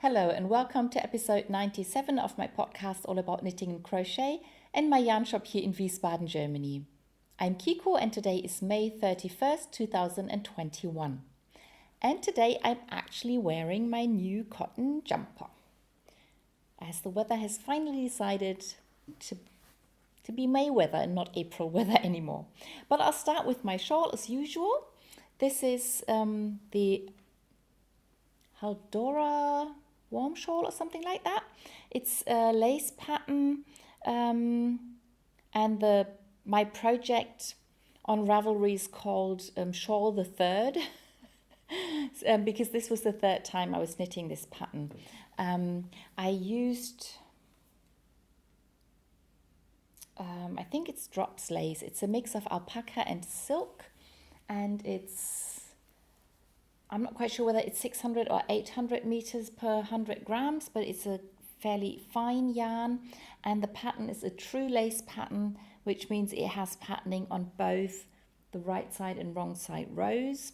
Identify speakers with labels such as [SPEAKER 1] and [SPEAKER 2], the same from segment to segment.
[SPEAKER 1] Hello and welcome to episode 97 of my podcast all about knitting and crochet and my yarn shop here in Wiesbaden, Germany. I'm Kiko and today is May 31st, 2021. And today I'm actually wearing my new cotton jumper, as the weather has finally decided to be May weather and not April weather anymore. But I'll start with my shawl as usual. This is the Haldora warm shawl or something like that. It's a lace pattern, and my project on Ravelry is called Shawl the Third, because this was the third time I was knitting this pattern. I used, I think it's drops lace. It's a mix of alpaca and silk, and I'm not quite sure whether it's 600 or 800 meters per 100 grams, but it's a fairly fine yarn. And the pattern is a true lace pattern, which means it has patterning on both the right side and wrong side rows,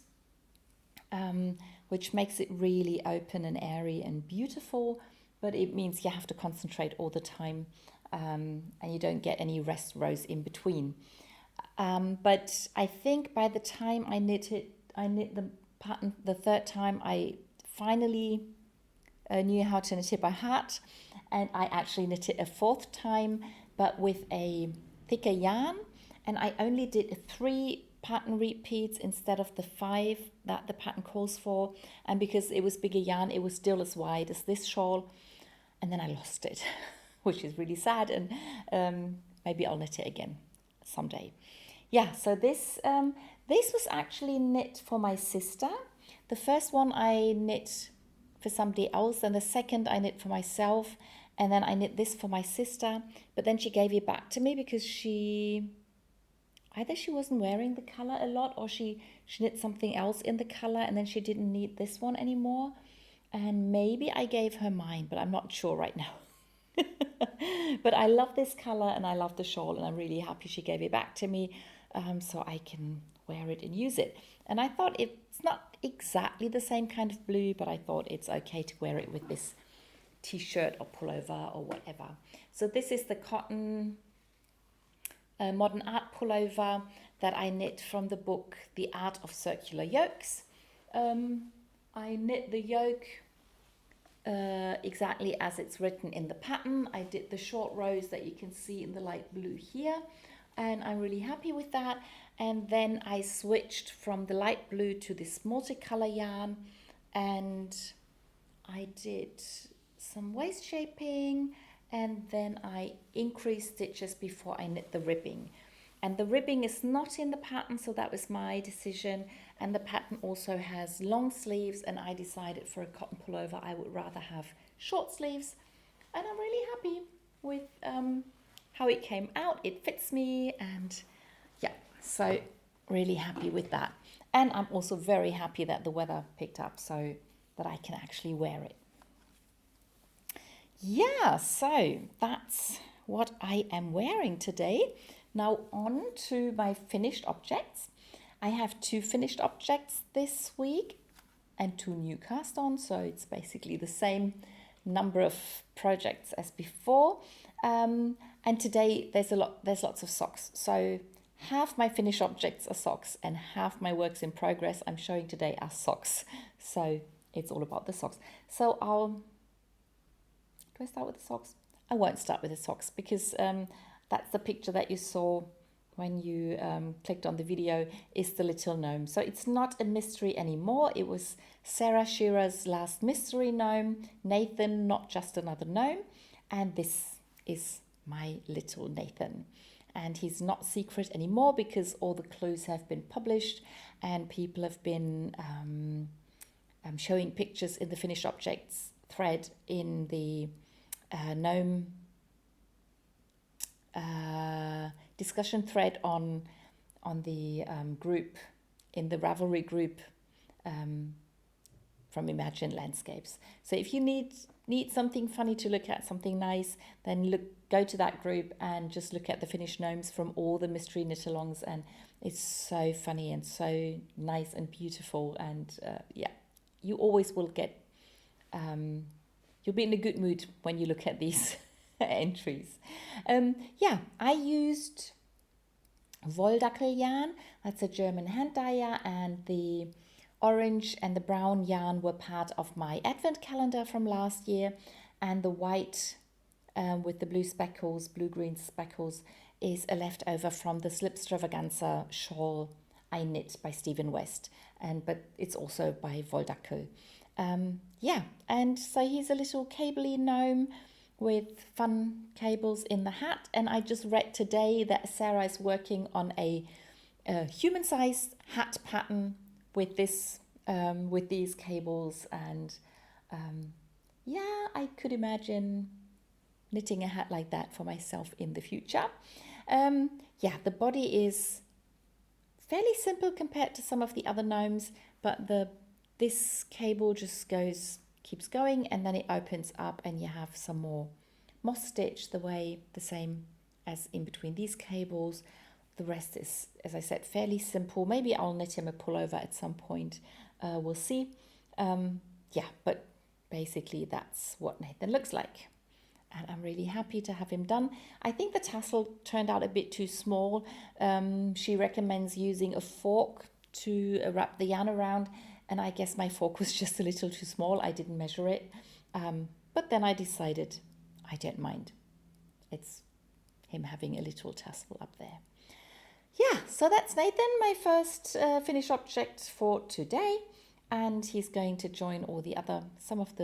[SPEAKER 1] which makes it really open and airy and beautiful. But it means you have to concentrate all the time, and you don't get any rest rows in between. But I think by the time I knit the pattern the third time, I finally knew how to knit it by heart, and I actually knit it a fourth time, but with a thicker yarn, and I only did 3 pattern repeats instead of the 5 that the pattern calls for, and because it was bigger yarn, it was still as wide as this shawl, and then I lost it, which is really sad, and maybe I'll knit it again someday. Yeah, so this was actually knit for my sister. The first one I knit for somebody else, and the second I knit for myself, and then I knit this for my sister. But then she gave it back to me because either she wasn't wearing the color a lot, or she knit something else in the color, and then she didn't need this one anymore. And maybe I gave her mine, but I'm not sure right now. But I love this color and I love the shawl, and I'm really happy she gave it back to me, so I can wear it and use it. And I thought it's not exactly the same kind of blue, but I thought it's okay to wear it with this t-shirt or pullover or whatever. So this is the cotton modern art pullover that I knit from the book The Art of Circular Yokes. I knit the yoke exactly as it's written in the pattern. I did the short rows that you can see in the light blue here, and I'm really happy with that. And then I switched from the light blue to this multicolor yarn, and I did some waist shaping, and then I increased stitches before I knit the ribbing. And the ribbing is not in the pattern, so that was my decision. And the pattern also has long sleeves, and I decided for a cotton pullover I would rather have short sleeves. And I'm really happy with how it came out. It fits me, and yeah, so really happy with that. And I'm also very happy that the weather picked up so that I can actually wear it. Yeah, so that's what I am wearing today. Now on to my finished objects. I have 2 finished objects this week and 2 new cast-ons, so it's basically the same number of projects as before. And today there's lots of socks. So half my finished objects are socks, and half my works in progress I'm showing today are socks. So it's all about the socks. So do I start with the socks? I won't start with the socks because that's the picture that you saw when you clicked on the video, is the little gnome. So it's not a mystery anymore. It was Sarah Shearer's last mystery gnome, Nathan, not just another gnome. And this is my little Nathan. And he's not secret anymore because all the clues have been published, and people have been showing pictures in the finished objects thread in the gnome discussion thread on the group, in the Ravelry group from Imagine Landscapes. So if you need something funny to look at, something nice, then go to that group and just look at the finished gnomes from all the mystery knit-alongs, and it's so funny and so nice and beautiful, and yeah, you always will get you'll be in a good mood when you look at these entries. Yeah, I used Wolldackel yarn, that's a German hand dyer, and the orange and the brown yarn were part of my advent calendar from last year, and the white with the blue speckles, blue-green speckles, is a leftover from the Slipstravaganza shawl I knit by Stephen West, but it's also by Wolldackel. Yeah, and so he's a little cabley gnome with fun cables in the hat, and I just read today that Sarah is working on a human-sized hat pattern with with these cables, and yeah, I could imagine knitting a hat like that for myself in the future. Yeah, the body is fairly simple compared to some of the other gnomes, but this cable just keeps going, and then it opens up and you have some more moss stitch the same as in between these cables. The rest is, as I said, fairly simple. Maybe I'll knit him a pullover at some point. We'll see. Yeah, but basically that's what Gnathan looks like. And I'm really happy to have him done. I think the tassel turned out a bit too small. She recommends using a fork to wrap the yarn around, and I guess my fork was just a little too small. I didn't measure it. But then I decided I don't mind. It's him having a little tassel up there. Yeah, so that's Gnathan, my first finished object for today. And he's going to join some of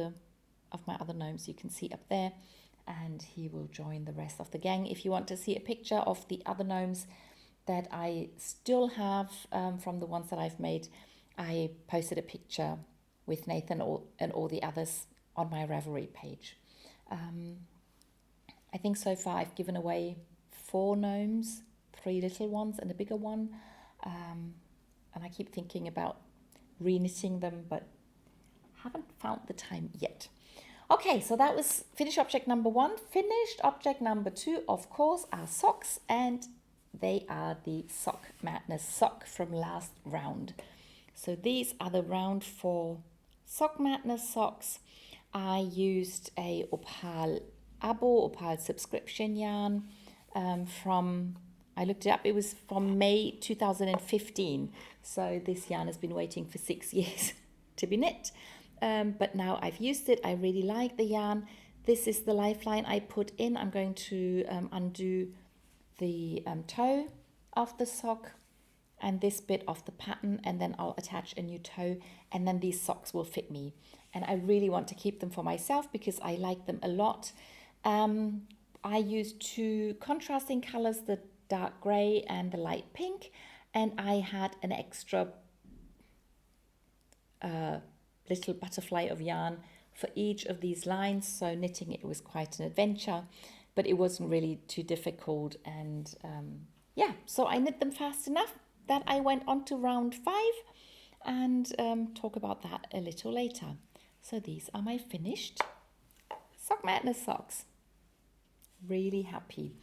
[SPEAKER 1] my other gnomes you can see up there. And he will join the rest of the gang. If you want to see a picture of the other gnomes that I still have from the ones that I've made, I posted a picture with Gnathan and all the others on my Ravelry page. I think so far I've given away 4 gnomes, 3 little ones and a bigger one. And I keep thinking about re-knitting them, but haven't found the time yet. Okay, so that was finished object number 1. Finished object number 2, of course, are socks, and they are the Sockmadness sock from last round. So these are the round 4 Sockmadness socks. I used a Opal subscription yarn I looked it up, it was from May 2015. So this yarn has been waiting for 6 years to be knit. But now I've used it. I really like the yarn. This is the lifeline I put in. I'm going to undo the toe of the sock and this bit of the pattern, and then I'll attach a new toe, and then these socks will fit me. And I really want to keep them for myself because I like them a lot. I used 2 contrasting colors, the dark gray and the light pink, and I had an extra little butterfly of yarn for each of these lines, so knitting it was quite an adventure, but it wasn't really too difficult. And yeah, so I knit them fast enough that I went on to round 5 and talk about that a little later. So these are my finished Sockmadness socks. Really happy.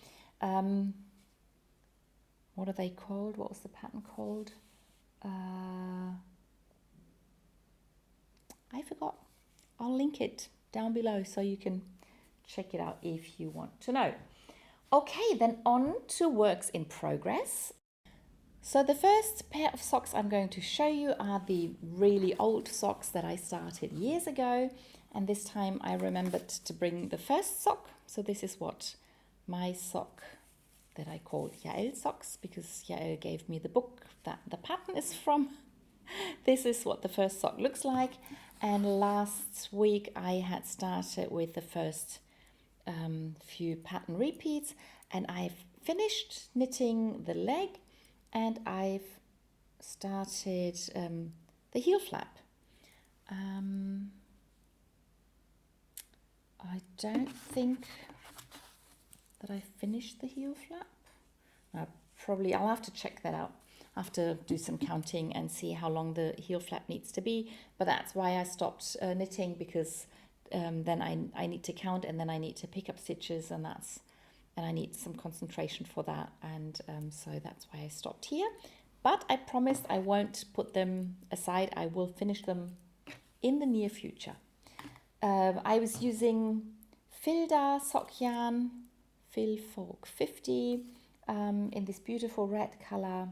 [SPEAKER 1] What are they called? What was the pattern called? I forgot. I'll link it down below so you can check it out if you want to know. Okay, then on to works in progress. So the first pair of socks I'm going to show you are the really old socks that I started years ago. And this time I remembered to bring the first sock. So this is what my sock that I called Yael socks, because Yael gave me the book that the pattern is from. This is what the first sock looks like. And last week I had started with the first few pattern repeats, and I've finished knitting the leg, and I've started the heel flap. I don't think that I finished the heel flap. I'll have to check that out. I have to do some counting and see how long the heel flap needs to be. But that's why I stopped knitting, because then I need to count, and then I need to pick up stitches, and I need some concentration for that. And so that's why I stopped here. But I promised I won't put them aside. I will finish them in the near future. I was using Filda sock yarn, Filfolk 50, in this beautiful red color.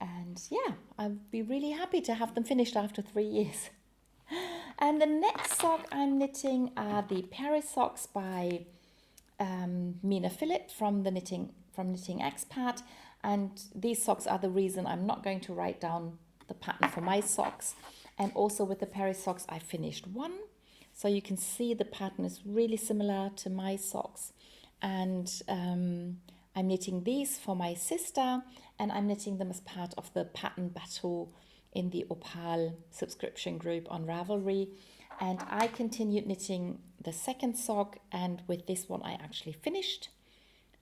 [SPEAKER 1] And yeah, I'd be really happy to have them finished after 3 years. And the next sock I'm knitting are the Paris socks by Mina Phillip from Knitting Expat. And these socks are the reason I'm not going to write down the pattern for my socks. And also with the Paris socks, I finished one. So you can see the pattern is really similar to my socks. And I'm knitting these for my sister, and I'm knitting them as part of the pattern battle in the Opal subscription group on Ravelry. And I continued knitting the second sock, and with this one I actually finished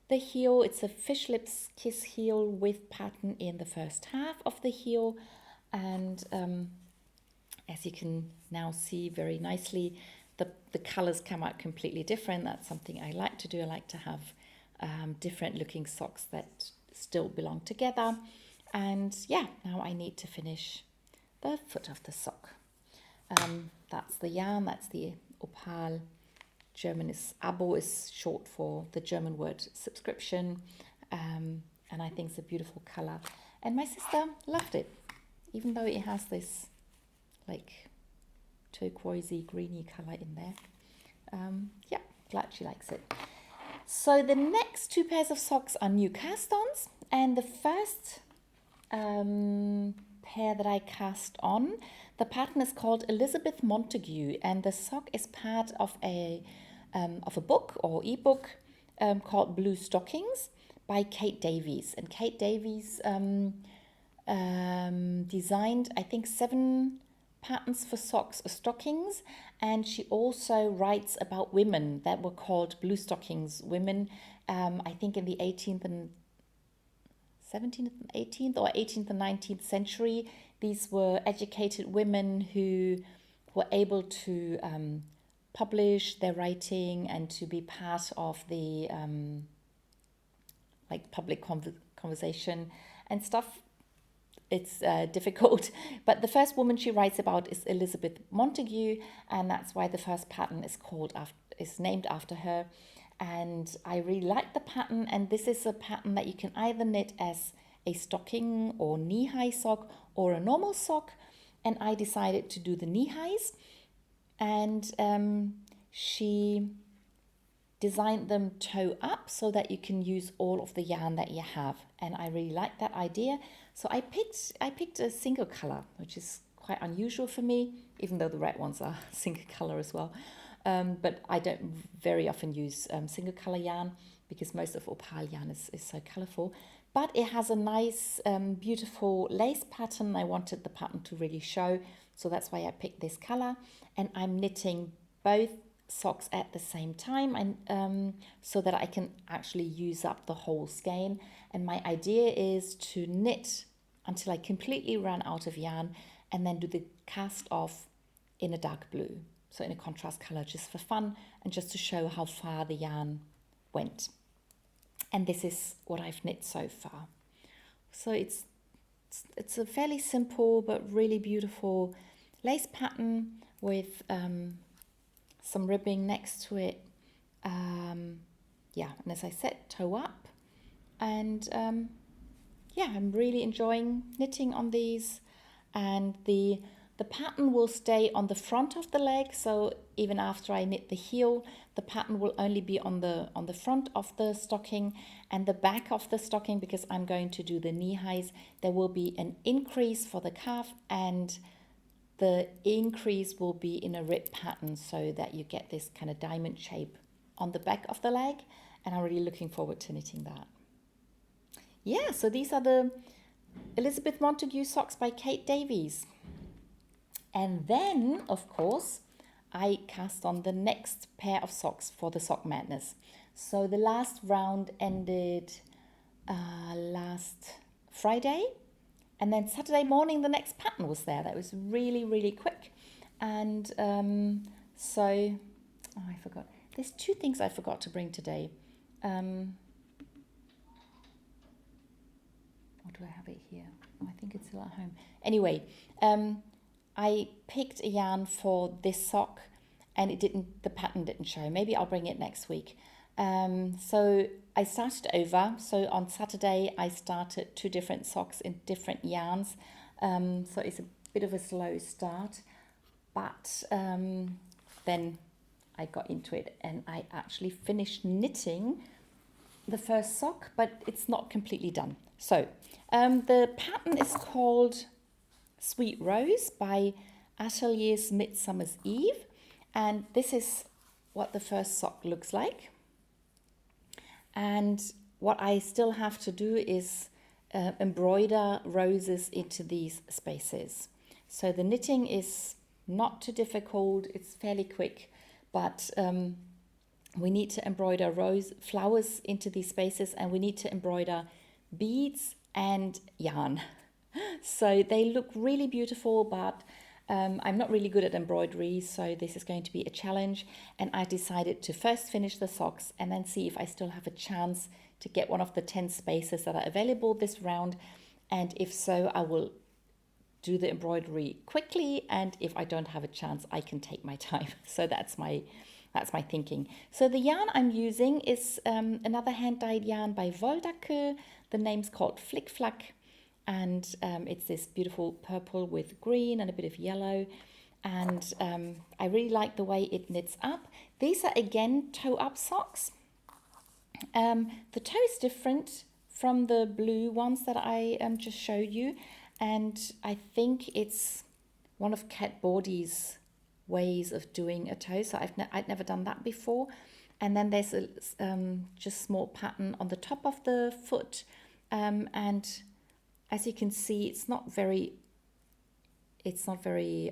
[SPEAKER 1] the heel. It's a fish lips kiss heel with pattern in the first half of the heel, and as you can now see very nicely, the colors come out completely different. That's something I like to do. I like to have different looking socks that still belong together. And yeah, now I need to finish the foot of the sock. That's the yarn, that's the Opal. German is Abo, is short for the German word subscription. And I think it's a beautiful color. And my sister loved it, even though it has this like turquoisey, greeny color in there. Yeah, glad she likes it. So the next two pairs of socks are new cast-ons, and the first pair that I cast on, the pattern is called Elizabeth Montague, and the sock is part of a book or ebook called Blue Stockings by Kate Davies. And Kate Davies designed, I think, 7 patterns for socks or stockings, and she also writes about women that were called blue stockings women. I think in the 18th and 17th, 18th or 18th and 19th century, these were educated women who were able to publish their writing and to be part of the like public conversation and stuff. It's difficult, but the first woman she writes about is Elizabeth Montague, and that's why the first pattern is named after her. And I really like the pattern, and this is a pattern that you can either knit as a stocking or knee-high sock or a normal sock, and I decided to do the knee-highs, and she designed them toe up so that you can use all of the yarn that you have, and I really like that idea. So I picked a single color, which is quite unusual for me, even though the red ones are single color as well. But I don't very often use single color yarn because most of Opal yarn is so colorful. But it has a nice, beautiful lace pattern. I wanted the pattern to really show, so that's why I picked this color. And I'm knitting both socks at the same time, and so that I can actually use up the whole skein. And my idea is to knit until I completely run out of yarn, and then do the cast off in a dark blue, so in a contrast color, just for fun and just to show how far the yarn went. And this is what I've knit so far. So it's a fairly simple but really beautiful lace pattern with some ribbing next to it. Yeah, and as I said, toe up. And yeah, I'm really enjoying knitting on these. And the pattern will stay on the front of the leg, so even after I knit the heel, the pattern will only be on the front of the stocking, and the back of the stocking, because I'm going to do the knee highs, there will be an increase for the calf, and the increase will be in a rib pattern so that you get this kind of diamond shape on the back of the leg, and I'm really looking forward to knitting that. Yeah, so these are the Elizabeth Montague socks by Kate Davies. And then, of course, I cast on the next pair of socks for the Sockmadness. So the last round ended last Friday, and then Saturday morning the next pattern was there. That was really, really quick. And so, I forgot. There's 2 things I forgot to bring today. Or do I have it here? Oh, I think it's still at home. Anyway, I picked a yarn for this sock, and the pattern didn't show. Maybe I'll bring it next week. So I started over. So on Saturday, I started 2 different socks in different yarns. So it's a bit of a slow start, but then I got into it and I actually finished knitting the first sock, but it's not completely done. So the pattern is called Sweet Rose by Atelier's Midsummer's Eve, and this is what the first sock looks like. And what I still have to do is embroider roses into these spaces. So the knitting is not too difficult, it's fairly quick, but we need to embroider flowers into these spaces, and we need to embroider beads and yarn. So they look really beautiful, but I'm not really good at embroidery, so this is going to be a challenge. And I decided to first finish the socks and then see if I still have a chance to get one of the 10 spaces that are available this round. And if so, I will do the embroidery quickly. And if I don't have a chance, I can take my time. So that's my thinking. So the yarn I'm using is another hand-dyed yarn by Woldacke. The name's called Flick Flack. And it's this beautiful purple with green and a bit of yellow. And I really like the way it knits up. These are, again, toe-up socks. The toe is different from the blue ones that I just showed you. And I think it's one of Kat Bordy's ways of doing a toe. So I'd never done that before. And then there's a just small pattern on the top of the foot. And as you can see, it's not very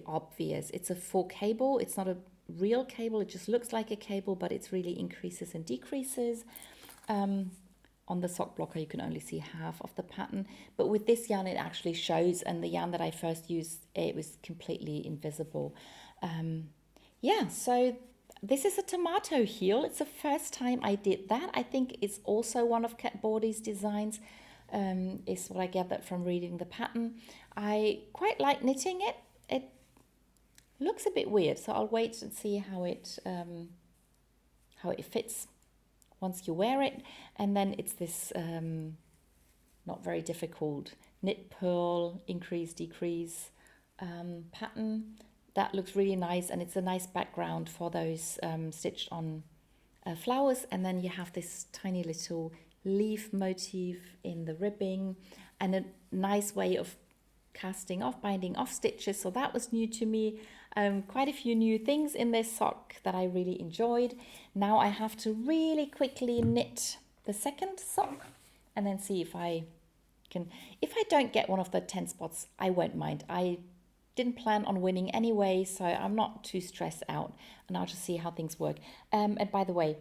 [SPEAKER 1] obvious. It's a full cable. It's not a real cable. It just looks like a cable, but it's really increases and decreases. On the sock blocker, you can only see half of the pattern. But with this yarn, it actually shows. And the yarn that I first used, it was completely invisible. So this is a tomato heel. It's the first time I did that. I think it's also one of Kat Bordy's designs. Is what I gathered from reading the pattern. I quite like knitting it. It looks a bit weird, so I'll wait and see how it fits once you wear it. And then it's this not very difficult knit, purl, increase, decrease pattern. That looks really nice, and it's a nice background for those stitched on flowers. And then you have this tiny little leaf motif in the ribbing, and a nice way of binding off stitches. So that was new to me. Quite a few new things in this sock that I really enjoyed. Now I have to really quickly knit the second sock and then see if I can. If I don't get one of the 10 spots, I won't mind. I didn't plan on winning anyway, so I'm not too stressed out, and I'll just see how things work. And by the way,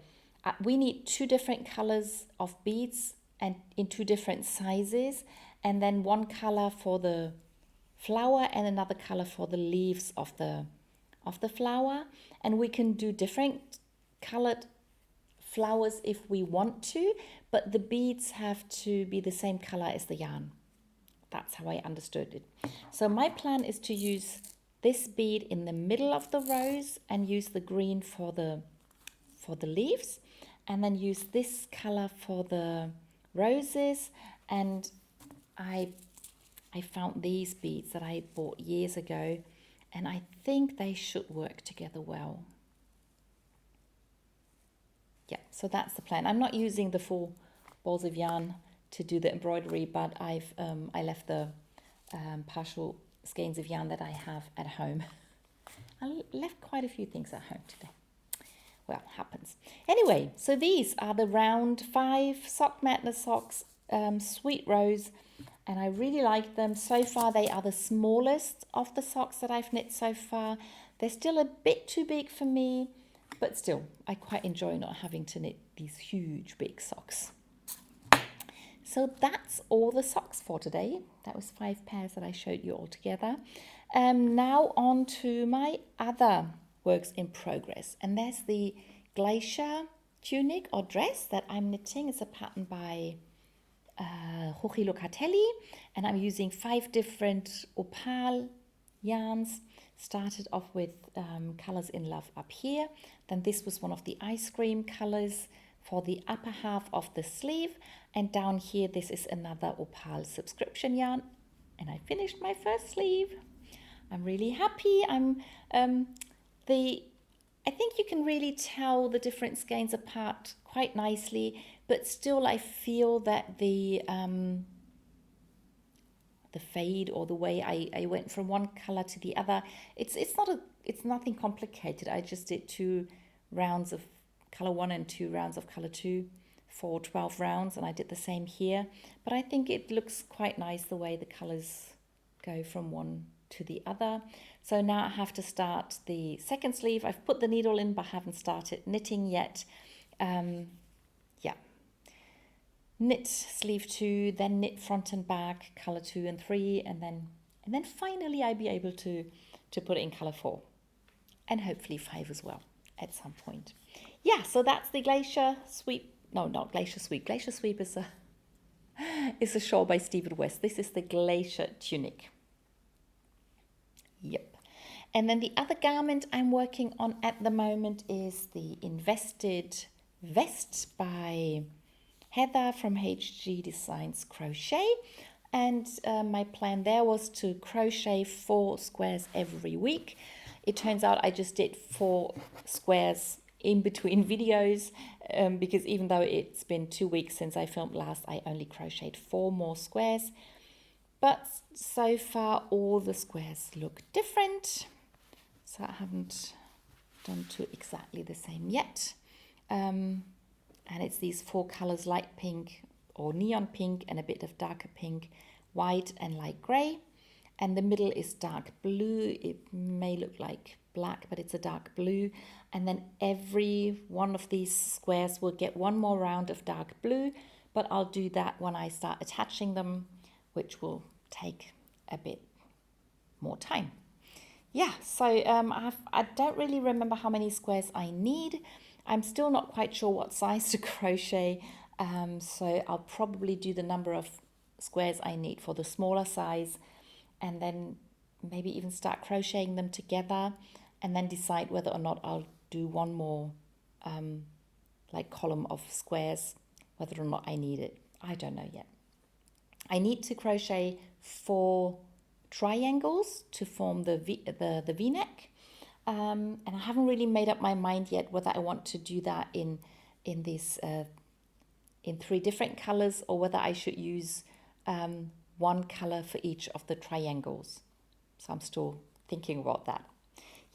[SPEAKER 1] we need 2 different colors of beads and in 2 different sizes, and then one color for the flower and another color for the leaves of the flower. And we can do different colored flowers if we want to, but the beads have to be the same color as the yarn. That's how I understood it. So my plan is to use this bead in the middle of the rose and use the green for the leaves, and then use this color for the roses. And I found these beads that I bought years ago, and I think they should work together well. Yeah, so that's the plan. I'm not using the full balls of yarn to do the embroidery, but I left the partial skeins of yarn that I have at home. I left quite a few things at home today. Well, happens. Anyway, so these are the round 5 Sockmadness socks, Sweet Rose, and I really like them. So far, they are the smallest of the socks that I've knit so far. They're still a bit too big for me, but still, I quite enjoy not having to knit these huge, big socks. So that's all the socks for today. That was 5 pairs that I showed you all together. Now on to my other works in progress, and there's the Gletscher tunic or dress that I'm knitting. It's a pattern by Locatelli, and I'm using 5 different opal yarns. Started off with Colors in Love up here. Then this was one of the ice cream colors for the upper half of the sleeve. And down here, this is another Opal subscription yarn. And I finished my first sleeve. I'm really happy. I think you can really tell the different skeins apart quite nicely, but still I feel that the fade or the way I went from one color to the other, it's nothing complicated. I just did 2 rounds of color 1 and 2 rounds of color 2 for 12 rounds, and I did the same here. But I think it looks quite nice the way the colors go from one to the other. So now I have to start the second sleeve. I've put the needle in, but haven't started knitting yet. Knit sleeve 2, then knit front and back, color 2 and 3, and then finally I'll be able to put it in color 4, and hopefully 5 as well at some point. Yeah, so that's the Glacier Sweep. No, not Glacier Sweep. Glacier Sweep is a shawl by Stephen West. This is the Glacier Tunic. Yep. And then the other garment I'm working on at the moment is the Invested Vest by Heather from HG Designs Crochet. And my plan there was to crochet 4 squares every week. It turns out I just did 4 squares in between videos because even though it's been 2 weeks since I filmed last, I only crocheted 4 more squares. But so far all the squares look different, so I haven't done 2 exactly the same yet. And it's these 4 colors: light pink or neon pink and a bit of darker pink, white and light gray. And the middle is dark blue. It may look like black, but it's a dark blue. And then every one of these squares will get 1 more round of dark blue, but I'll do that when I start attaching them, which will take a bit more time. Yeah, so I don't really remember how many squares I need. I'm still not quite sure what size to crochet, so I'll probably do the number of squares I need for the smaller size, and then maybe even start crocheting them together, and then decide whether or not I'll do 1 more like column of squares, whether or not I need it. I don't know yet. I need to crochet 4 triangles to form the V-neck, and I haven't really made up my mind yet whether I want to do that in this in 3 different colors, or whether I should use 1 color for each of the triangles. So I'm still thinking about that.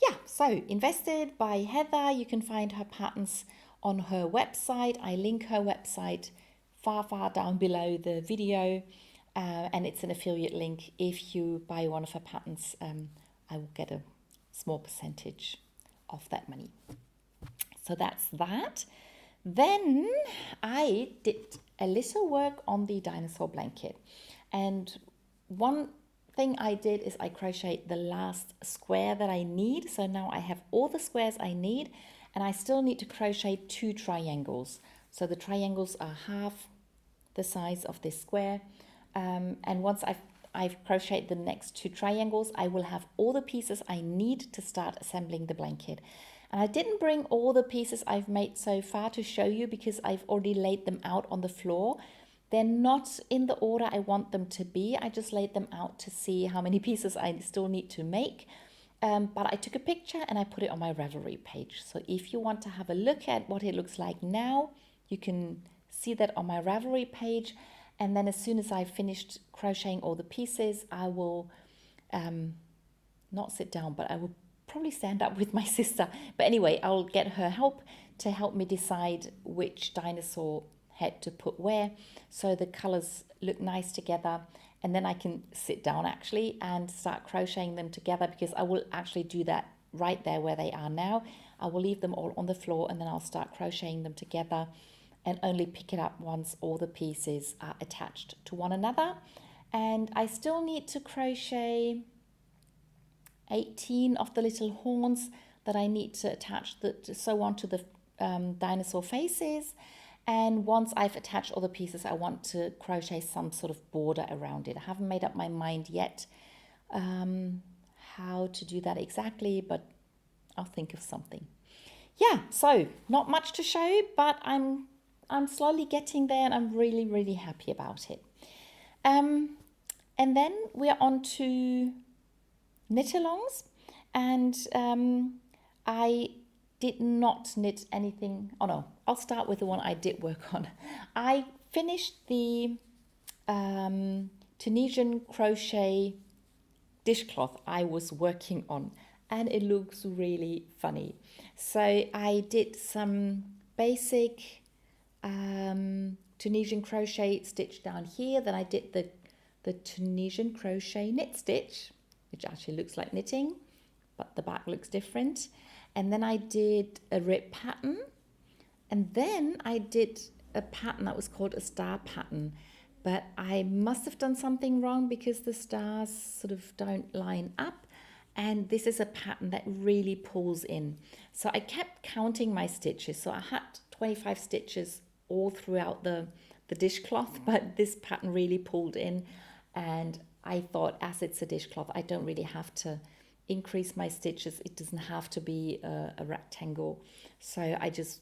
[SPEAKER 1] Yeah, so Invested by Heather. You can find her patterns on her website. I link her website far down below the video, and it's an affiliate link. If you buy one of her patterns, I will get a small percentage of that money. So that's that. Then I did a little work on the Dinosaur Blanket, and one thing I did is I crocheted the last square that I need. So now I have all the squares I need, and I still need to crochet 2 triangles. So the triangles are half the size of this square, and once I've crocheted the next 2 triangles, I will have all the pieces I need to start assembling the blanket. And I didn't bring all the pieces I've made so far to show you because I've already laid them out on the floor. They're not in the order I want them to be. I just laid them out to see how many pieces I still need to make. But I took a picture and I put it on my Ravelry page. So if you want to have a look at what it looks like now, you can see that on my Ravelry page. And then as soon as I've finished crocheting all the pieces, I will not sit down, but I will probably stand up with my sister. But anyway, I'll get her help to help me decide which dinosaur head to put where, so the colors look nice together. And then I can sit down actually and start crocheting them together, because I will actually do that right there where they are now. I will leave them all on the floor and then I'll start crocheting them together, and only pick it up once all the pieces are attached to one another. And I still need to crochet 18 of the little horns that I need to attach to sew onto the dinosaur faces. And once I've attached all the pieces, I want to crochet some sort of border around it. I haven't made up my mind yet how to do that exactly, but I'll think of something. Yeah, so not much to show, but I'm slowly getting there, and I'm really, really happy about it. And then we're on to knit-alongs, and I did not knit anything. Oh no, I'll start with the one I did work on. I finished the Tunisian crochet dishcloth I was working on, and it looks really funny. So I did some basic Tunisian crochet stitch down here. Then I did the Tunisian crochet knit stitch, which actually looks like knitting, but the back looks different. And then I did a rib pattern, and then I did a pattern that was called a star pattern, but I must have done something wrong because the stars sort of don't line up, and this is a pattern that really pulls in. So I kept counting my stitches, so I had 25 stitches all throughout the dishcloth, but this pattern really pulled in, and I thought, as it's a dishcloth, I don't really have to increase my stitches. It doesn't have to be a rectangle. So I just,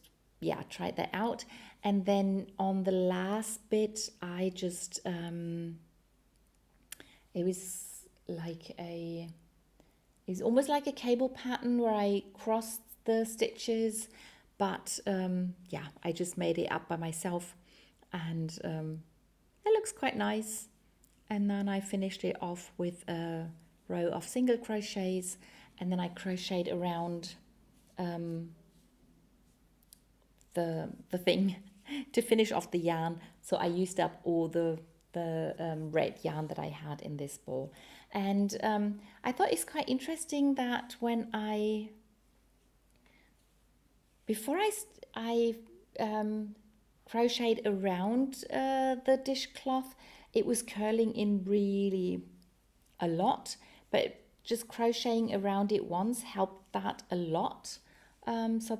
[SPEAKER 1] tried that out. And then on the last bit, I just, it was almost like a cable pattern where I crossed the stitches, but I just made it up by myself, and it looks quite nice. And then I finished it off with a row of single crochets, and then I crocheted around the thing to finish off the yarn. So I used up all the red yarn that I had in this ball. And I thought it's quite interesting that before I crocheted around the dishcloth, it was curling in really a lot, but just crocheting around it once helped that a lot. So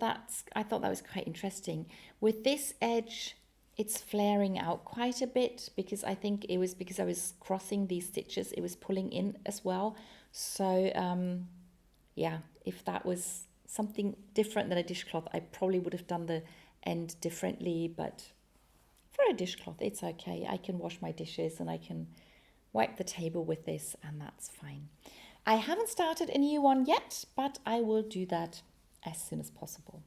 [SPEAKER 1] I thought that was quite interesting. With this edge, it's flaring out quite a bit because I think it was because I was crossing these stitches, it was pulling in as well. So if that was something different than a dishcloth, I probably would have done the end differently, but for a dishcloth, it's okay. I can wash my dishes and I can wipe the table with this, and that's fine. I haven't started a new one yet, but I will do that as soon as possible.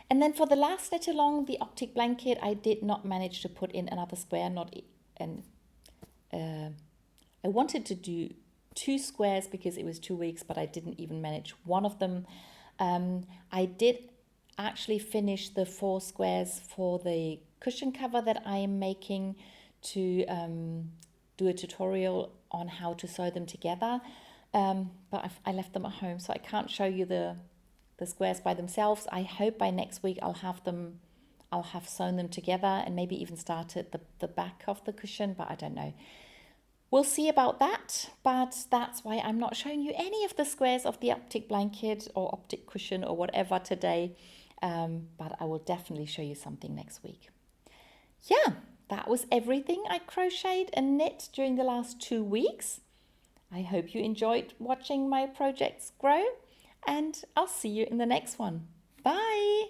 [SPEAKER 1] And then for the last knit along, the Optic blanket, I did not manage to put in another square. I wanted to do 2 squares because it was 2 weeks, but I didn't even manage one of them. I did actually finish the 4 squares for the cushion cover that I am making to do a tutorial on how to sew them together, but I left them at home, so I can't show you the squares by themselves. I hope by next week I'll have sewn them together and maybe even started the back of the cushion, but I don't know. We'll see about that, but that's why I'm not showing you any of the squares of the Optic blanket or Optic cushion or whatever today, but I will definitely show you something next week. Yeah, that was everything I crocheted and knit during the last 2 weeks. I hope you enjoyed watching my projects grow, and I'll see you in the next one. Bye!